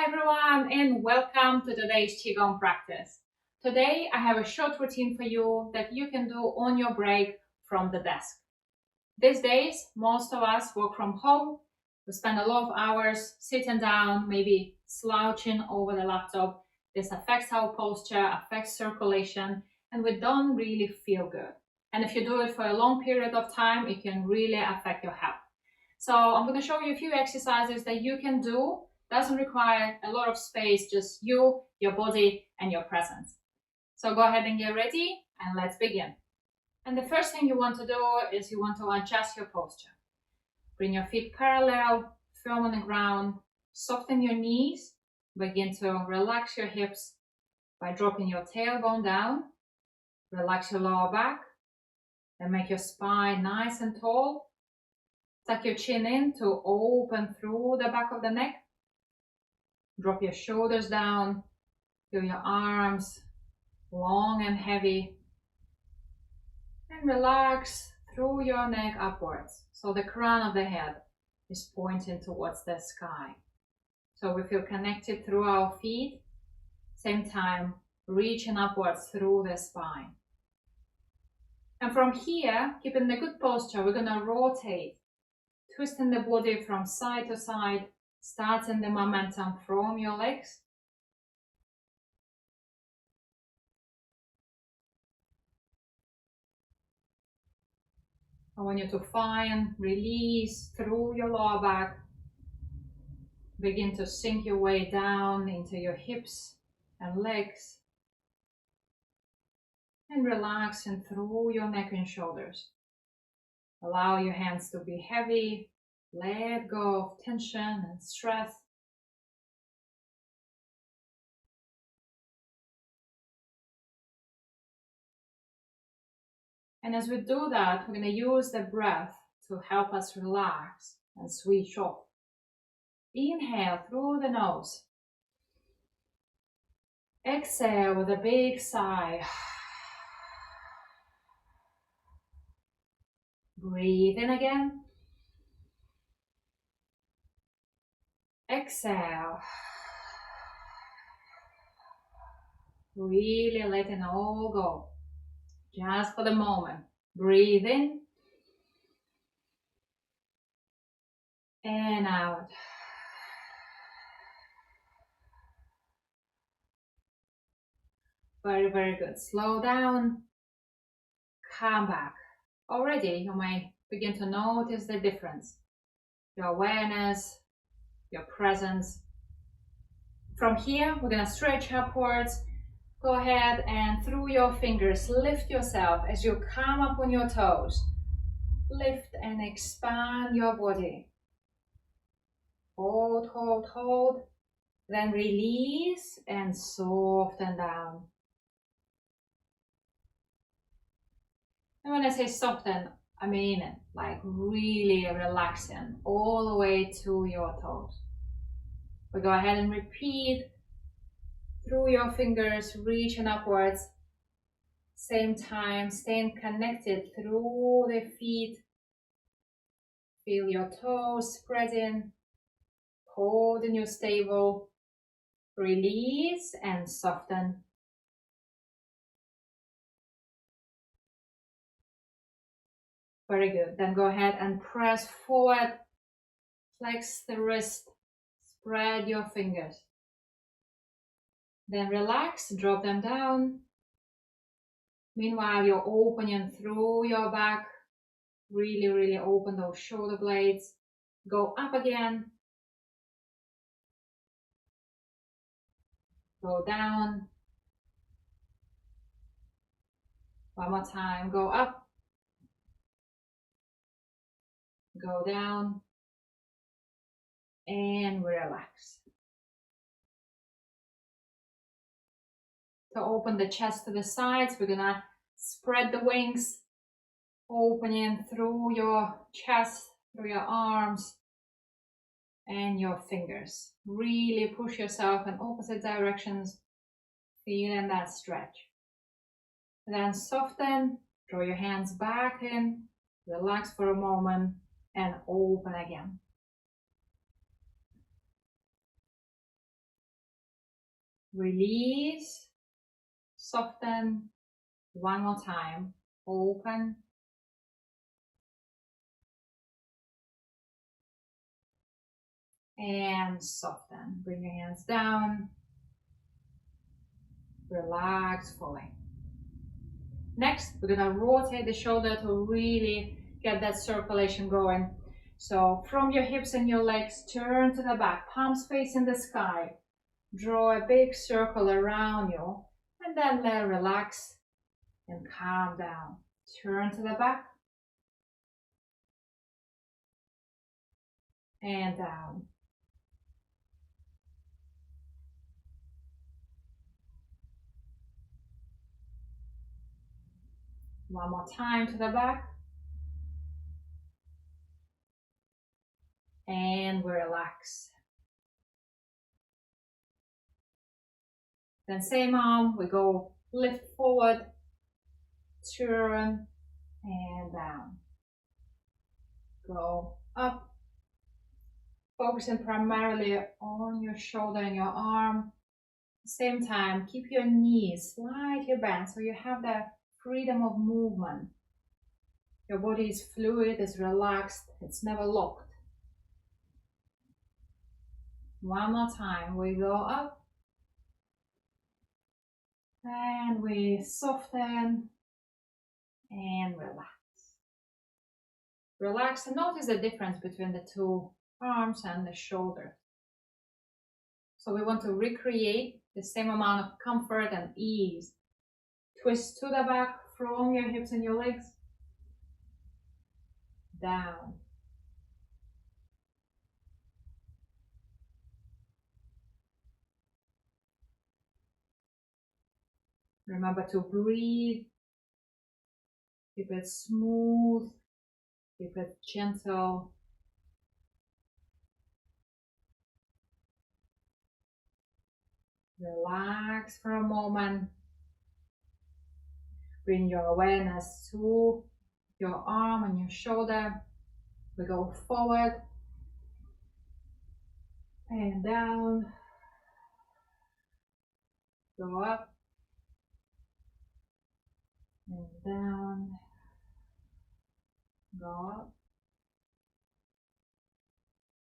Hi everyone and welcome to today's Qigong practice. Today I have a short routine for you that you can do on your break from the desk. These days, most of us work from home. We spend a lot of hours sitting down, maybe slouching over the laptop. This affects our posture, affects circulation, and we don't really feel good. And if you do it for a long period of time, it can really affect your health. So I'm going to show you a few exercises that you can do. Doesn't require a lot of space, just you, your body, and your presence. So go ahead and get ready and let's begin. And the first thing you want to do is you want to adjust your posture. Bring your feet parallel, firm on the ground, soften your knees, begin to relax your hips by dropping your tailbone down, relax your lower back, and make your spine nice and tall. Tuck your chin in to open through the back of the neck. Drop your shoulders down, feel your arms long and heavy, and relax through your neck upwards. So the crown of the head is pointing towards the sky. So we feel connected through our feet, same time reaching upwards through the spine. And from here, keeping the good posture, we're going to rotate, twisting the body from side to side, starting the momentum from your legs. I want you to find release through your lower back. Begin to sink your way down into your hips and legs. And relaxing through your neck and shoulders. Allow your hands to be heavy. Let go of tension and stress. And as we do that, we're going to use the breath to help us relax and switch off. Inhale through the nose. Exhale with a big sigh. Breathe in again. Exhale. Really letting it all go. Just for the moment. Breathe in. And out. Very, very good. Slow down. Come back. Already you may begin to notice the difference. Your awareness, your presence. From here, we're going to stretch upwards. Go ahead and through your fingers, lift yourself as you come up on your toes. Lift and expand your body. Hold, hold, hold. Then release and soften down. And when I say soften, I mean like really relaxing all the way to your toes. We go ahead and repeat through your fingers, reaching upwards. Same time, staying connected through the feet. Feel your toes spreading, holding you stable. Release and soften. Very good. Then go ahead and press forward. Flex the wrist. Spread your fingers. Then relax, drop them down. Meanwhile, you're opening through your back. Really, really open those shoulder blades. Go up again. Go down. One more time. Go up. Go down. And relax. To open the chest to the sides, we're gonna spread the wings, opening through your chest, through your arms and your fingers. Really push yourself in opposite directions, feeling that stretch. Then soften, draw your hands back in, relax for a moment and open again. Release, soften. One more time. Open. And soften. Bring your hands down. Relax fully. Next, we're gonna rotate the shoulder to really get that circulation going. So from your hips and your legs, turn to the back, palms facing the sky. Draw a big circle around you, and then let it relax and calm down. Turn to the back and down. One more time to the back. And we relax. Then same arm, we go lift forward, turn, and down. Go up, focusing primarily on your shoulder and your arm. Same time, keep your knees slightly bent so you have that freedom of movement. Your body is fluid, it's relaxed, it's never locked. One more time, we go up and we soften and relax. Relax and notice the difference between the two arms and the shoulder. So we want to recreate the same amount of comfort and ease. Twist to the back from your hips and your legs. Down. Remember to breathe. Keep it smooth. Keep it gentle. Relax for a moment. Bring your awareness to your arm and your shoulder. We go forward and down. Go up and down. Go up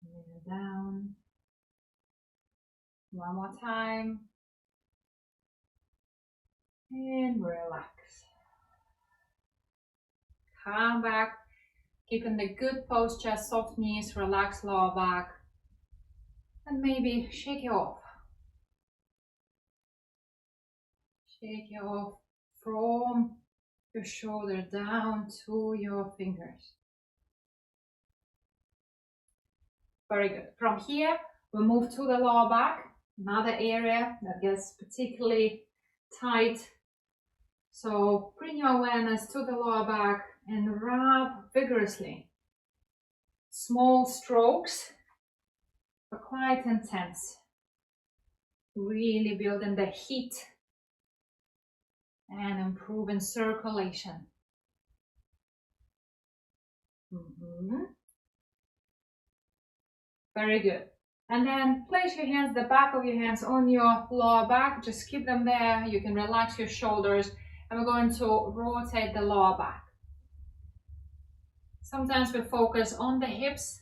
and down. One more time. And relax. Come back, keeping the good posture, soft knees, relaxed lower back. And maybe shake it off. Shake it off from your shoulder down to your fingers. Very good. From here, we move to the lower back, another area that gets particularly tight. So bring your awareness to the lower back and rub vigorously. Small strokes, but quite intense. Really building the heat and improving circulation. Very good. And then place your hands, the back of your hands on your lower back. Just keep them there. You can relax your shoulders. And we're going to rotate the lower back. Sometimes we focus on the hips.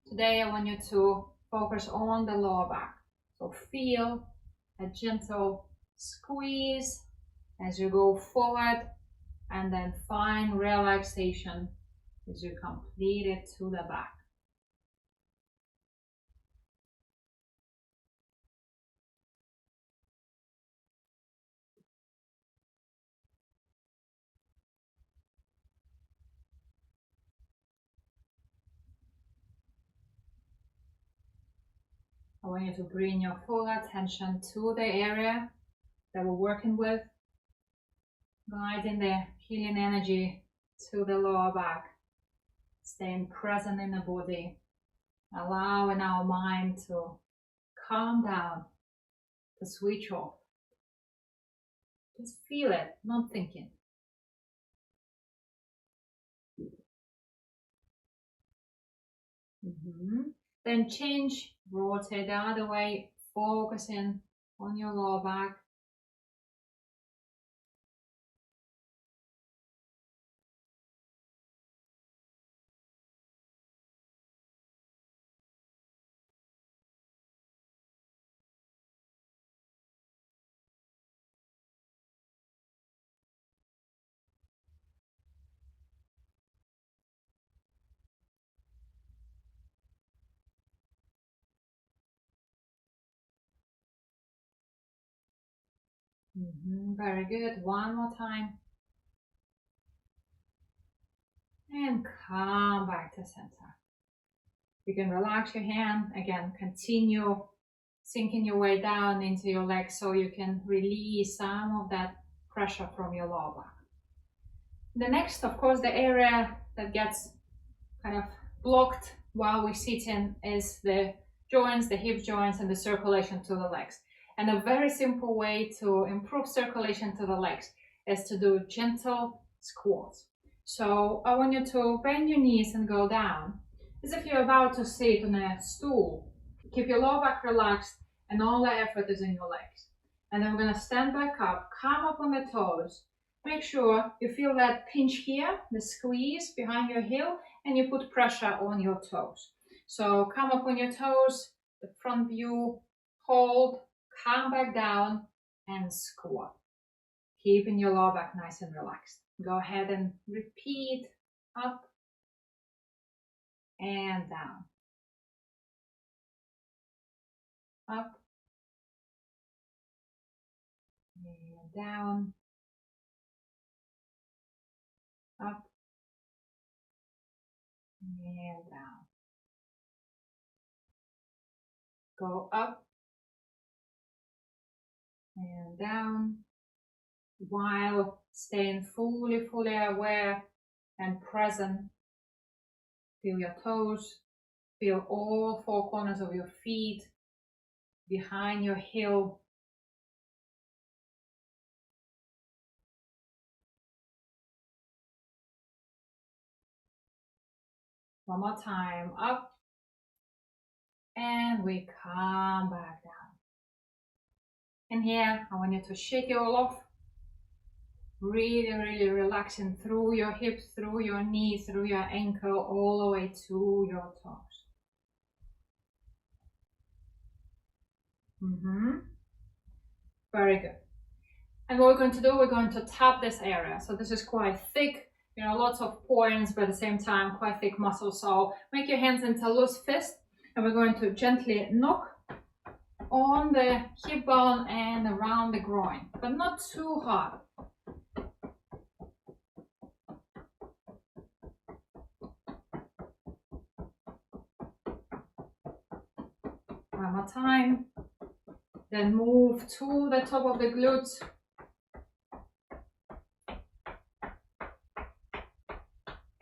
Today I want you to focus on the lower back. So feel a gentle squeeze as you go forward, and then find relaxation as you complete it to the back. I want you to bring your full attention to the area that we're working with, guiding the healing energy to the lower back, staying present in the body, allowing our mind to calm down, to switch off. Just feel it, not thinking. Then change, rotate the other way, focusing on your lower back. Very good. One more time. And come back to center. You can relax your hand. Again, continue sinking your way down into your legs so you can release some of that pressure from your lower back. The next, of course, the area that gets kind of blocked while we're sitting is the joints, the hip joints, and the circulation to the legs. And a very simple way to improve circulation to the legs is to do gentle squats. So I want you to bend your knees and go down as if you're about to sit on a stool. Keep your lower back relaxed and all the effort is in your legs. And then we're going to stand back up, come up on the toes. Make sure you feel that pinch here, the squeeze behind your heel, and you put pressure on your toes. So come up on your toes, the front view, hold, come back down and squat. Keeping your lower back nice and relaxed. Go ahead and repeat up and down. Up and down. Up and down. Go up and down while staying fully aware and present. Feel your toes, feel all four corners of your feet, behind your heel. One more time, up, and we come back down. And here, I want you to shake it all off. Really relaxing through your hips, through your knees, through your ankle, all the way to your toes. Very good. And what we're going to do, we're going to tap this area. So this is quite thick, lots of points, but at the same time, quite thick muscle. So make your hands into a loose fist, and we're going to gently knock on the hip bone and around the groin, but not too hard. One more time. Then move to the top of the glutes.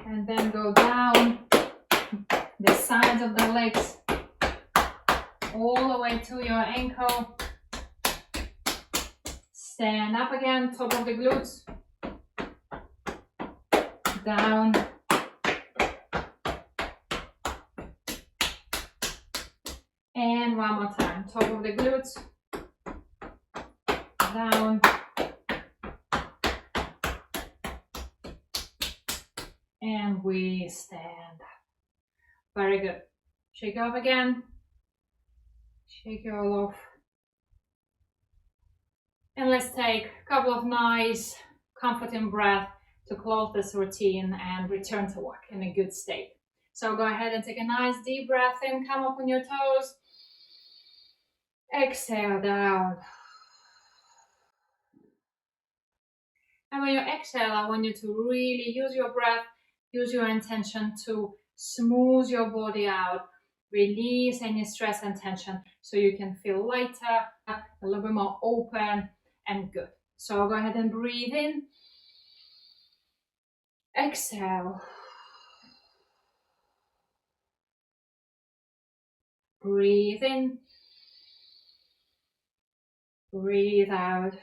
And then go down the sides of the legs, all the way to your ankle. Stand up again, top of the glutes. Down. And one more time, top of the glutes. Down. And we stand up. Very good. Shake off again. Shake it all off. And let's take a couple of nice, comforting breaths to close this routine and return to work in a good state. So go ahead and take a nice deep breath in. Come up on your toes. Exhale down. And when you exhale, I want you to really use your breath, use your intention to smooth your body out, release any stress and tension so you can feel lighter, a little bit more open and good. So go ahead and breathe in. Exhale. Breathe in. Breathe out.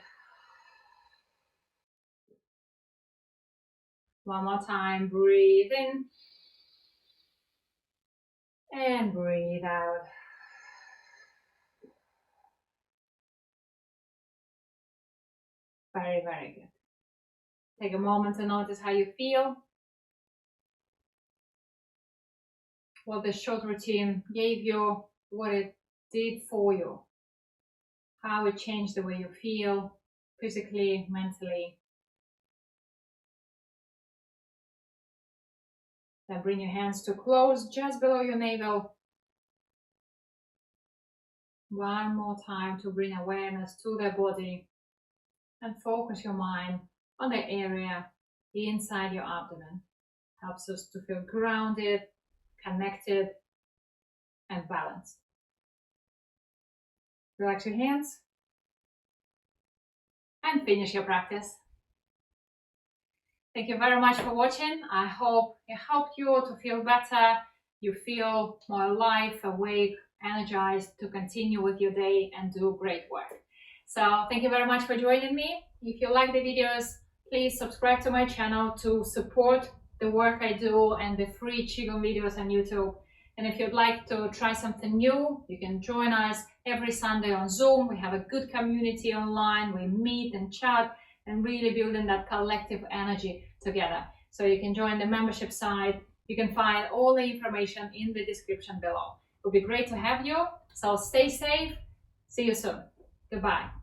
One more time, breathe in and breathe out. Very, very good. Take a moment to notice how you feel. What the short routine gave you, what it did for you, how it changed the way you feel physically, mentally. Then bring your hands to close just below your navel. One more time to bring awareness to the body and focus your mind on the area inside your abdomen. Helps us to feel grounded, connected, and balanced. Relax your hands and finish your practice. Thank you very much for watching. I hope it helped you to feel better. You feel more alive, awake, energized to continue with your day and do great work. So thank you very much for joining me. If you like the videos, please subscribe to my channel to support the work I do and the free Qigong videos on YouTube. And if you'd like to try something new, you can join us every Sunday on Zoom. We have a good community online. We meet and chat and really building that collective energy together. So you can join the membership site. You can find all the information in the description below. It would be great to have you. So stay safe. See you soon. Goodbye.